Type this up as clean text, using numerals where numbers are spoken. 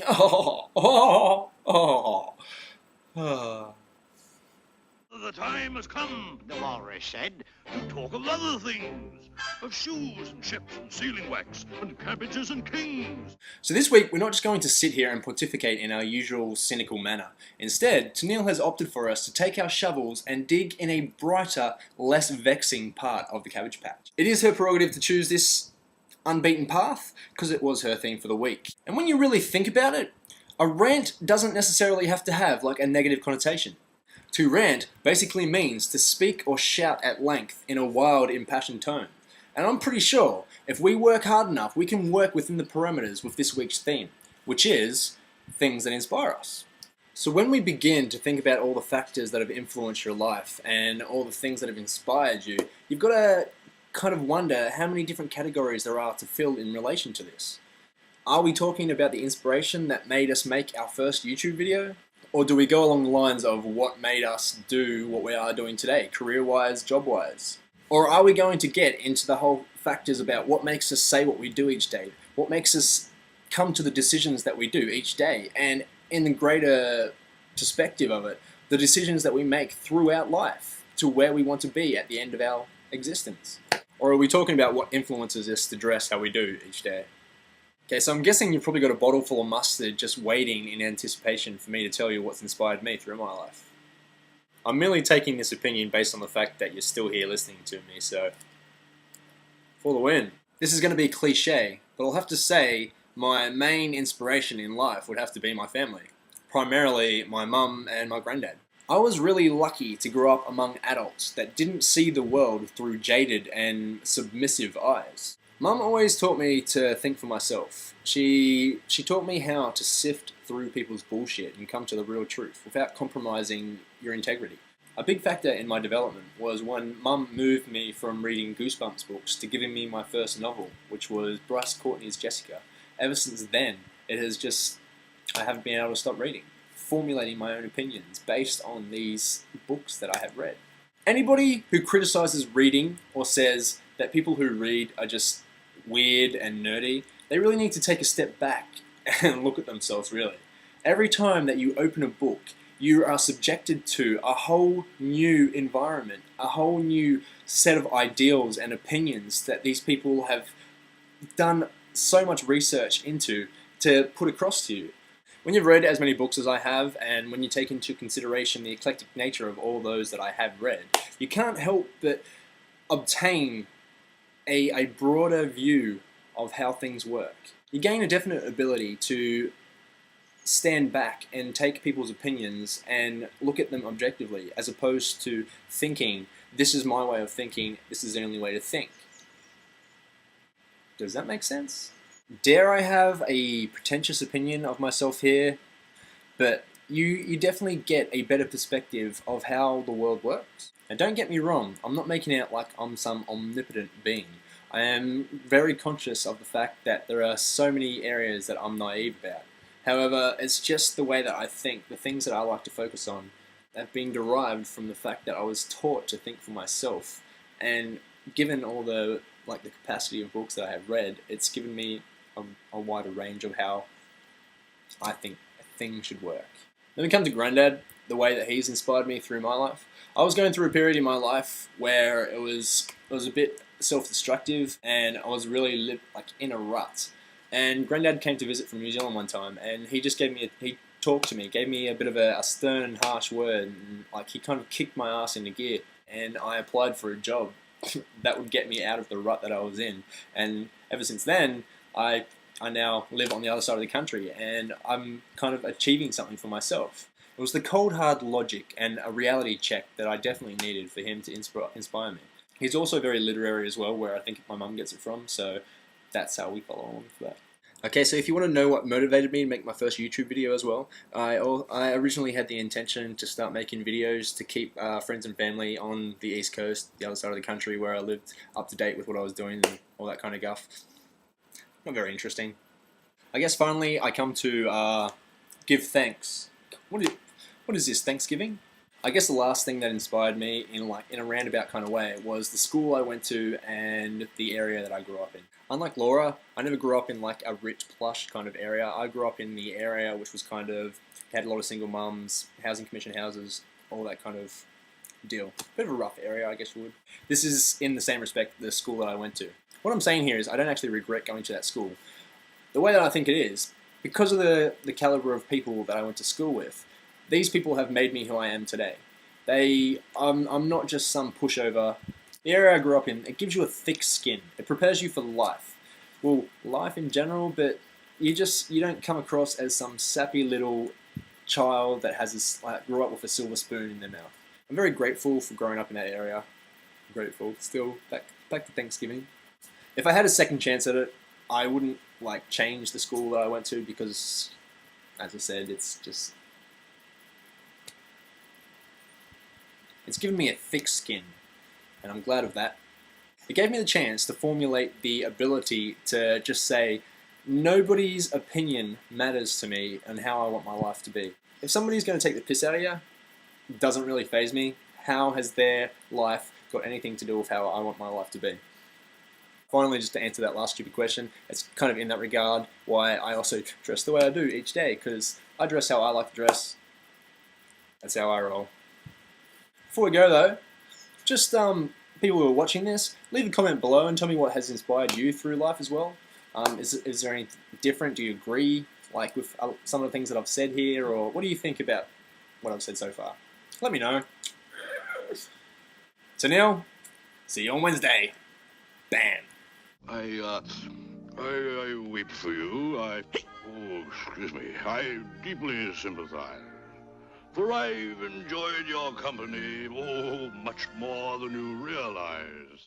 Oh, oh, oh, oh. The time has come, the walrus said, to talk of other things, of shoes and ships and sealing wax and cabbages and kings. So this week, we're not just going to sit here and pontificate in our usual cynical manner. Instead, Tennille has opted for us to take our shovels and dig in a brighter, less vexing part of the Cabbage Patch. It is her prerogative to choose this unbeaten path, because it was her theme for the week. And when you really think about it, a rant doesn't necessarily have to have like a negative connotation. To rant basically means to speak or shout at length in a wild, impassioned tone. And I'm pretty sure if we work hard enough, we can work within the parameters with this week's theme, which is things that inspire us. So when we begin to think about all the factors that have influenced your life and all the things that have inspired you, you've got to kind of wonder how many different categories there are to fill in relation to this. Are we talking about the inspiration that made us make our first YouTube video? Or do we go along the lines of what made us do what we are doing today, career-wise, job-wise? Or are we going to get into the whole factors about what makes us say what we do each day? What makes us come to the decisions that we do each day? And in the greater perspective of it, the decisions that we make throughout life to where we want to be at the end of our existence? Or are we talking about what influences us to dress how we do each day? Okay, so I'm guessing you've probably got a bottle full of mustard just waiting in anticipation for me to tell you what's inspired me through my life. I'm merely taking this opinion based on the fact that you're still here listening to me, so for the win. This is going to be cliche, but I'll have to say my main inspiration in life would have to be my family. Primarily my mum and my granddad. I was really lucky to grow up among adults that didn't see the world through jaded and submissive eyes. Mum always taught me to think for myself. She taught me how to sift through people's bullshit and come to the real truth without compromising your integrity. A big factor in my development was when Mum moved me from reading Goosebumps books to giving me my first novel, which was Bryce Courtney's Jessica. Ever since then, I haven't been able to stop reading, formulating my own opinions based on these books that I have read. Anybody who criticizes reading or says that people who read are just weird and nerdy, they really need to take a step back and look at themselves, really. Every time that you open a book, you are subjected to a whole new environment, a whole new set of ideals and opinions that these people have done so much research into to put across to you. When you've read as many books as I have, and when you take into consideration the eclectic nature of all those that I have read, you can't help but obtain a broader view of how things work. You gain a definite ability to stand back and take people's opinions and look at them objectively, as opposed to thinking, this is my way of thinking, this is the only way to think. Does that make sense? Dare I have a pretentious opinion of myself here, but you definitely get a better perspective of how the world works. And don't get me wrong, I'm not making out like I'm some omnipotent being. I am very conscious of the fact that there are so many areas that I'm naive about. However, it's just the way that I think, the things that I like to focus on, have been derived from the fact that I was taught to think for myself. And given all the capacity of books that I have read, it's given me a wider range of how I think things should work. Then we come to Grandad, the way that he's inspired me through my life. I was going through a period in my life where it was a bit self-destructive, and I was really in a rut. And Grandad came to visit from New Zealand one time, and he just he talked to me, gave me a bit of a stern and harsh word, and he kind of kicked my ass into gear, and I applied for a job that would get me out of the rut that I was in. And ever since then, I now live on the other side of the country, and I'm kind of achieving something for myself. It was the cold hard logic and a reality check that I definitely needed for him to inspire me. He's also very literary as well, where I think my mum gets it from, so that's how we follow along with that. Okay, so if you want to know what motivated me to make my first YouTube video as well, I originally had the intention to start making videos to keep friends and family on the East Coast, the other side of the country, where I lived, up to date with what I was doing and all that kind of guff. Not very interesting. I guess finally I come to give thanks. What is this, Thanksgiving? I guess the last thing that inspired me in a roundabout kind of way was the school I went to and the area that I grew up in. Unlike Laura, I never grew up in like a rich plush kind of area. I grew up in the area which was kind of had a lot of single mums, housing commission houses, all that kind of deal. Bit of a rough area, I guess you would. This is in the same respect the school that I went to. What I'm saying here is I don't actually regret going to that school. The way that I think it is, because of the caliber of people that I went to school with, these people have made me who I am today. I'm not just some pushover. The area I grew up in, it gives you a thick skin. It prepares you for life. Well, life in general, but you don't come across as some sappy little child that grew up with a silver spoon in their mouth. I'm very grateful for growing up in that area. I'm grateful. Still, back to Thanksgiving. If I had a second chance at it, I wouldn't change the school that I went to because, as I said, it's given me a thick skin, and I'm glad of that. It gave me the chance to formulate the ability to just say, nobody's opinion matters to me and how I want my life to be. If somebody's going to take the piss out of you, it doesn't really faze me. How has their life got anything to do with how I want my life to be? Finally, just to answer that last stupid question, it's kind of in that regard why I also dress the way I do each day, because I dress how I like to dress. That's how I roll. Before we go though, just people who are watching this, leave a comment below and tell me what has inspired you through life as well. Is there anything different? Do you agree with some of the things that I've said here, or what do you think about what I've said so far? Let me know. So Neil, see you on Wednesday. Bam. I weep for you. Excuse me. I deeply sympathize. For I've enjoyed your company, much more than you realize.